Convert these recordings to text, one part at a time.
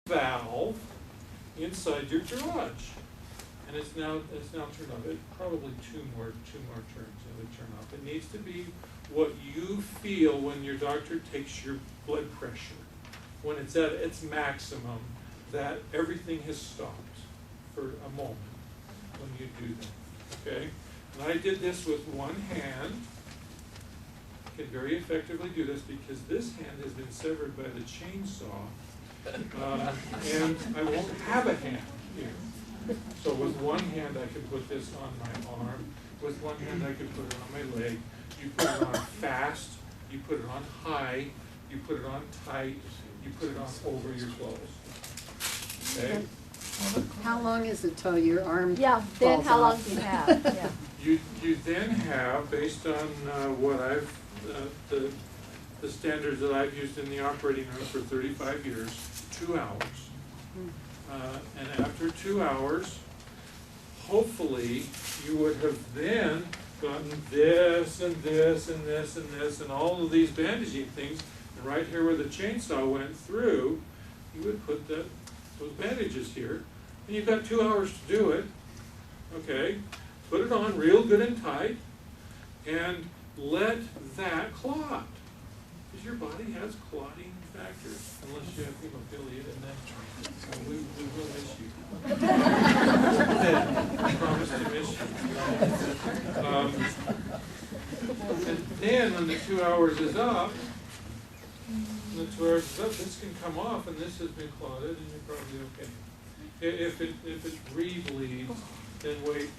valve inside your garage. And it's now turned off. It probably two more turns it would turn off. It needs to be what you feel when your doctor takes your blood pressure. When it's at its maximum, that everything has stopped for a moment when you do that. Okay? And I did this with one hand. I can very effectively do this because this hand has been severed by the chainsaw. And I won't have a hand here. So with one hand I can put this on my arm. With one hand I can put it on my leg. You put it on fast. You put it on high. You put it on tight. You put it on over your clothes. Okay? How long is it till your arm Yeah, then falls how long off? do you have? Yeah. You then have, based on what I've, the standards that I've used in the operating room for 35 years, 2 hours. And after 2 hours, hopefully you would have then gotten this and this and this and this and all of these bandaging things. And right here where the chainsaw went through, you would put those bandages here. And you've got 2 hours to do it. Okay? Put it on real good and tight. And let that clot. Because your body has clotting factors. Unless you have hemophilia, and then we will miss you. I promise to miss you. And then when the 2 hours is up, this can come off, and this has been clotted, and you're probably okay. If it rebleeds, then wait,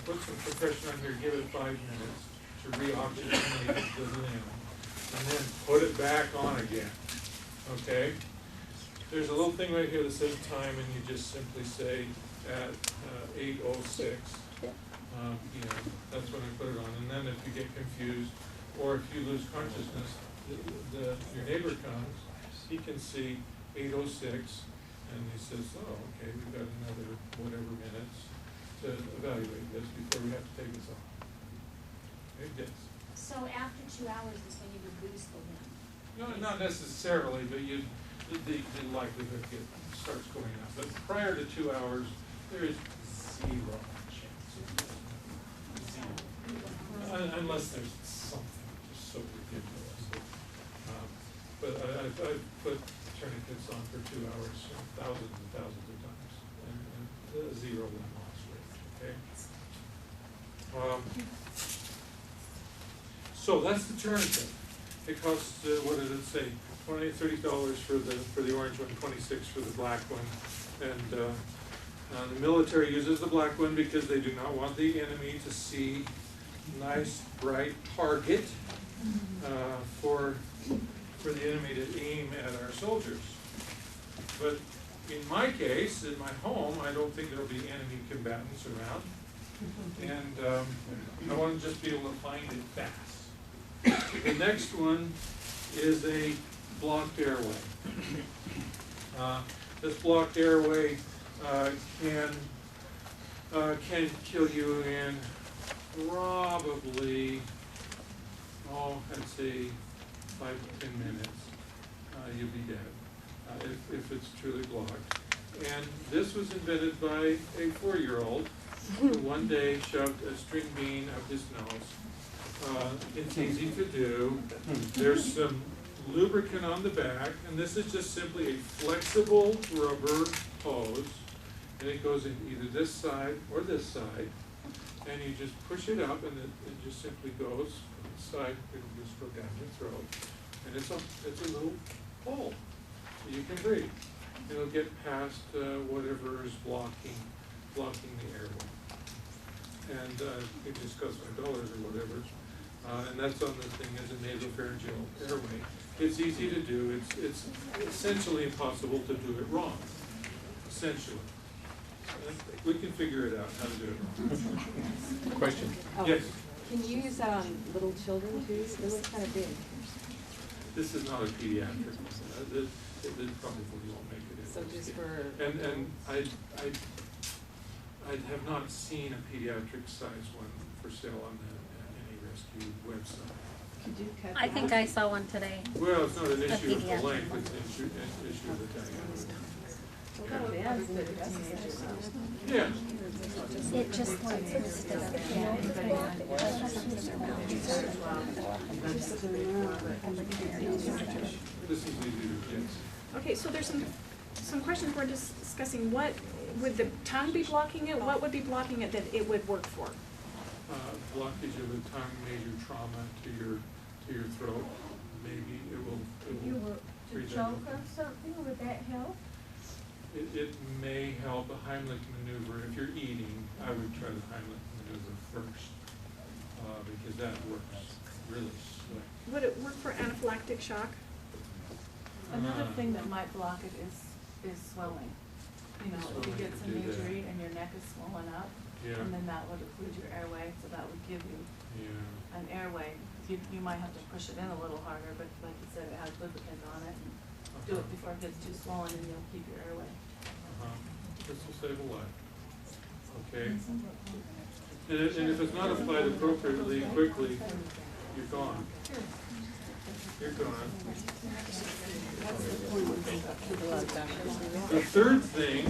put some compression on here, give it 5 minutes to reoxygenate the limb, and then put it back on again. Okay? There's a little thing right here that says time, and you just simply say at 8:06. That's when I put it on. And then if you get confused, or if you lose consciousness, your neighbor comes, he can see 8:06, and he says, oh, okay, we've got another whatever minutes to evaluate this before we have to take this off. Okay, yes. So after 2 hours is when you would lose the limb? No, not necessarily, but the likelihood starts going up. But prior to 2 hours, there is zero chance of it. Zero. Unless there's something just so ridiculous. But I've put tourniquets on for 2 hours, thousands and thousands of times, and zero limb loss rate. Okay. So that's the tourniquet. It costs, what did it say, $20, $30 for the orange one, $26 for the black one. And the military uses the black one because they do not want the enemy to see nice, bright target for the enemy to aim at our soldiers. But in my case, in my home, I don't think there'll be enemy combatants around. And I want to just be able to find it fast. The next one is a blocked airway. This blocked airway can kill you in probably, I'd say 5 to 10 minutes. You'll be dead if it's truly blocked. And this was invented by a 4-year-old who one day shoved a string bean up his nose. It's easy to do. There's some lubricant on the back, and this is just simply a flexible rubber hose, and it goes in either this side or this side, and you just push it up, and it just simply goes from the side. It'll just go down your throat, and it's a little hole, so you can breathe. It'll get past whatever is blocking the airway, and it just costs $5 or whatever. And that's on the thing as a nasopharyngeal airway. It's easy to do. It's essentially impossible to do it wrong. Essentially. We can figure it out how to do it wrong. Question? Oh, Yes? Can you use little children too? They look kind of big. This is not a pediatric. It probably won't make it in. So just for... And I have not seen a pediatric size one for sale on any rescue website. Could you cut I think that? I saw one today. Well, it's not an issue of the pediatric length, one. it's an issue of the diameter. Yeah. It just like instead of, This is easy to get. Okay, so there's some questions we're discussing. What, would the tongue be blocking it? What would be blocking it that it would work for? Blockage of the tongue, major trauma to your throat. Maybe it will If you were to present. choke or something, would that help? It may help a Heimlich maneuver. If you're eating, I would try the Heimlich maneuver first, because that works really slick. Would it work for anaphylactic shock? Another thing that might block it is swelling. You know, if you get some Swelling could do that. injury and your neck is swollen up, Yeah. and then that would occlude your airway, so that would give you Yeah. an airway. You might have to push it in a little harder, but like you said, it has lubricant on it. And do it before it gets too swollen, and you'll keep your airway. This will save a life. Okay. And if it's not applied appropriately, quickly, you're gone. You're gone. The third thing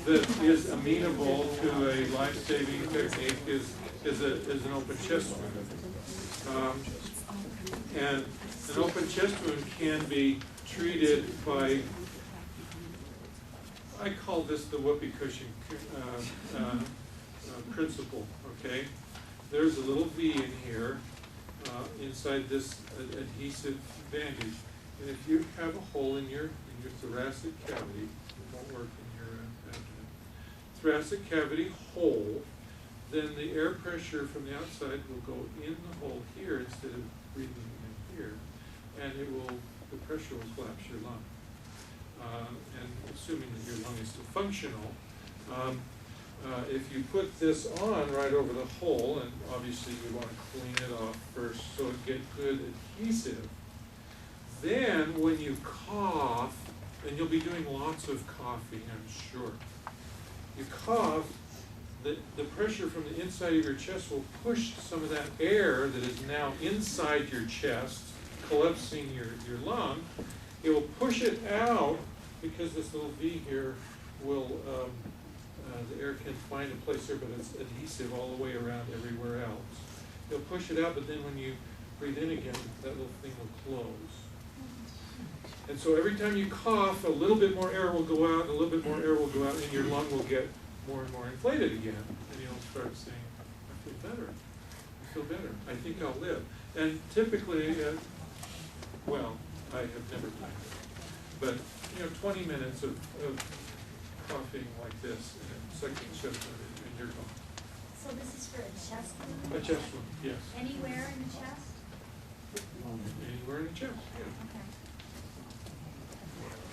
that is amenable to a life-saving technique is an open chest wound. And an open chest wound can be treated by, I call this the whoopee cushion principle, okay? There's a little V in here inside this adhesive bandage. And if you have a hole in your thoracic cavity, it won't work in your abdomen, thoracic cavity hole, then the air pressure from the outside will go in the hole here instead of breathing in here. And the pressure will collapse your lung. And assuming that your lung is still functional, if you put this on right over the hole, and obviously you want to clean it off first so it gets good adhesive, then when you cough, and you'll be doing lots of coughing, I'm sure, you cough, the pressure from the inside of your chest will push some of that air that is now inside your chest, collapsing your lung. It will push it out because this little V here will, the air can find a place there, but it's adhesive all the way around everywhere else. It'll push it out, but then when you breathe in again, that little thing will close. And so every time you cough, a little bit more air will go out, and a little bit more air will go out, and your lung will get more and more inflated again. And you'll start saying, I feel better. I feel better. I think I'll live. And typically, well, I have never done it, but 20 minutes of coughing like this and sucking chest and you're gone. So this is for a chest wound? A chest wound, yes. Anywhere in the chest? Anywhere in the chest, yeah.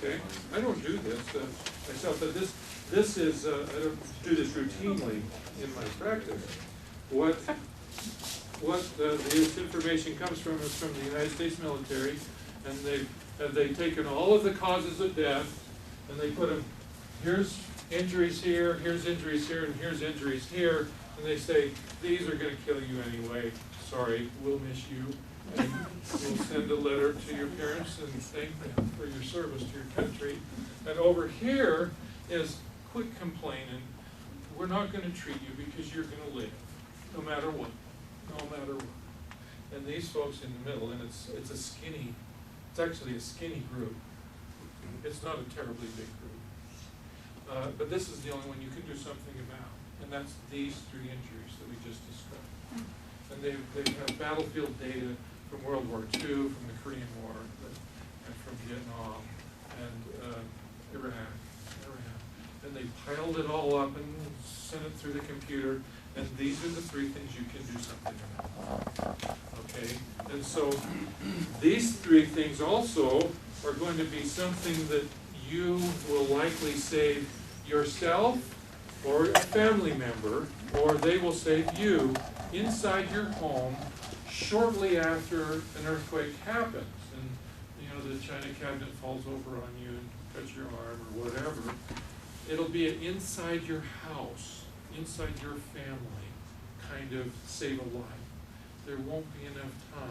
Okay. Okay, I don't do this myself, but this is, I don't do this routinely in my practice. What this information comes from is from the United States military, and they've taken all of the causes of death, and they put them, here's injuries here, here's injuries here, and here's injuries here, and they say, these are gonna kill you anyway, sorry, we'll miss you. And we'll send a letter to your parents and thank them for your service to your country. And over here is quit complaining. We're not going to treat you because you're going to live, no matter what, no matter what. And these folks in the middle, and it's actually a skinny group. It's not a terribly big group. But this is the only one you can do something about, and that's these three injuries that we just described. And they have battlefield data from World War II, from the Korean War, and from Vietnam, and Iraq. And they piled it all up and sent it through the computer, and these are the three things you can do something about. Okay? And so these three things also are going to be something that you will likely save yourself or a family member, or they will save you inside your home shortly after an earthquake happens, and the china cabinet falls over on you and cuts your arm or whatever. It'll be an inside your house, inside your family kind of save a life. There won't be enough time